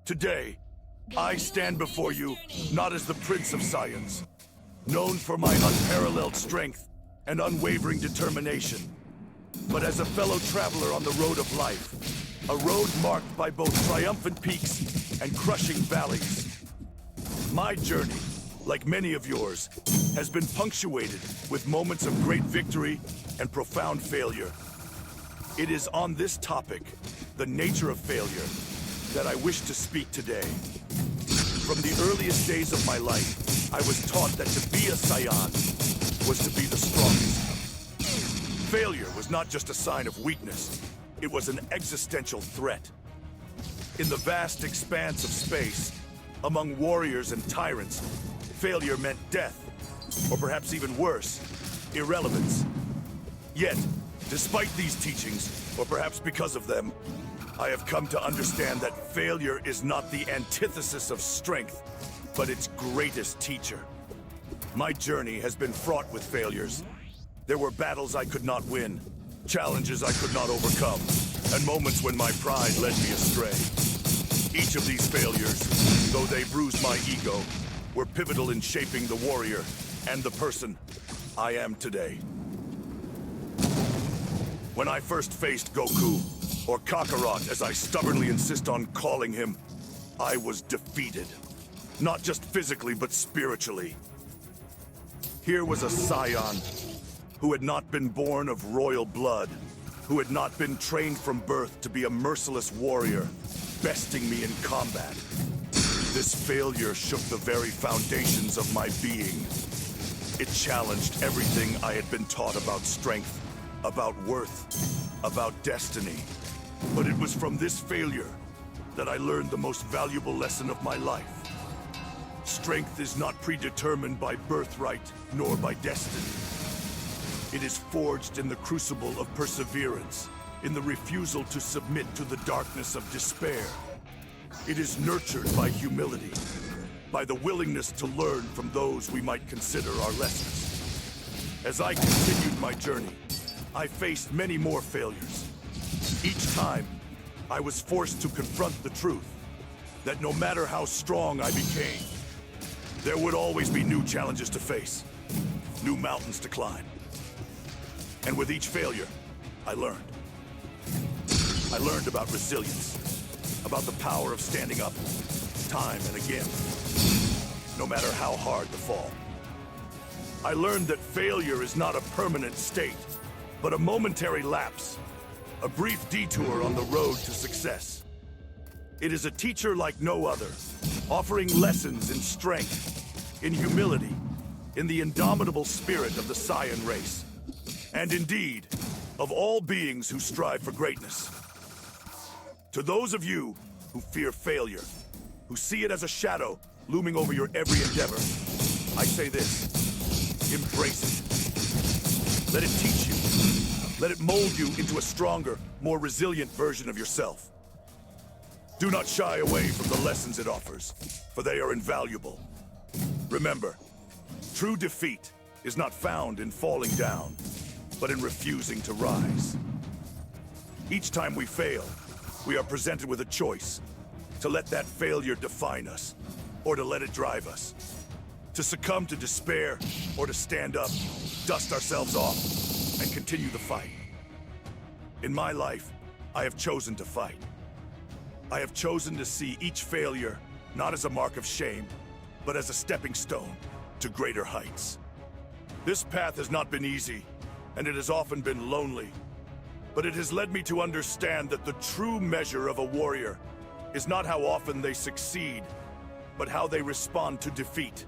Today, I stand before you not as the Prince of Science, known for my unparalleled strength and unwavering determination, but as a fellow traveler on the road of life, a road marked by both triumphant peaks and crushing valleys. My journey, like many of yours, has been punctuated with moments of great victory and profound failure. It is on this topic, the nature of failure, that I wish to speak today. From the earliest days of my life, I was taught that to be a Saiyan was to be the strongest. Failure was not just a sign of weakness, it was an existential threat. In the vast expanse of space, among warriors and tyrants, failure meant death, or perhaps even worse, irrelevance. Yet, despite these teachings, or perhaps because of them, I have come to understand that failure is not the antithesis of strength, but its greatest teacher. My journey has been fraught with failures. There were battles I could not win, challenges I could not overcome, and moments when my pride led me astray. Each of these failures, though they bruised my ego, were pivotal in shaping the warrior and the person I am today. When I first faced Goku, or Kakarot as I stubbornly insist on calling him, I was defeated. Not just physically, but spiritually. Here was a Saiyan who had not been born of royal blood, who had not been trained from birth to be a merciless warrior, besting me in combat. This failure shook the very foundations of my being. It challenged everything I had been taught about strength, about worth, about destiny. But it was from this failure that I learned the most valuable lesson of my life. Strength is not predetermined by birthright nor by destiny. It is forged in the crucible of perseverance, in the refusal to submit to the darkness of despair. It is nurtured by humility, by the willingness to learn from those we might consider our lessons. As I continued my journey, I faced many more failures. Each time, I was forced to confront the truth that no matter how strong I became, there would always be new challenges to face, new mountains to climb. And with each failure, I learned. I learned about resilience, about the power of standing up, time and again, no matter how hard the fall. I learned that failure is not a permanent state, but a momentary lapse, a brief detour on the road to success. It is a teacher like no other, offering lessons in strength, in humility, in the indomitable spirit of the Saiyan race, and indeed, of all beings who strive for greatness. To those of you who fear failure, who see it as a shadow looming over your every endeavor, I say this: embrace it. Let it teach you. Let it mold you into a stronger, more resilient version of yourself. Do not shy away from the lessons it offers, for they are invaluable. Remember, true defeat is not found in falling down, but in refusing to rise. Each time we fail, we are presented with a choice: to let that failure define us, or to let it drive us. To succumb to despair, or to stand up, dust ourselves off, and continue the fight. In my life, I have chosen to fight. I have chosen to see each failure not as a mark of shame, but as a stepping stone to greater heights. This path has not been easy, and it has often been lonely, but it has led me to understand that the true measure of a warrior is not how often they succeed, but how they respond to defeat.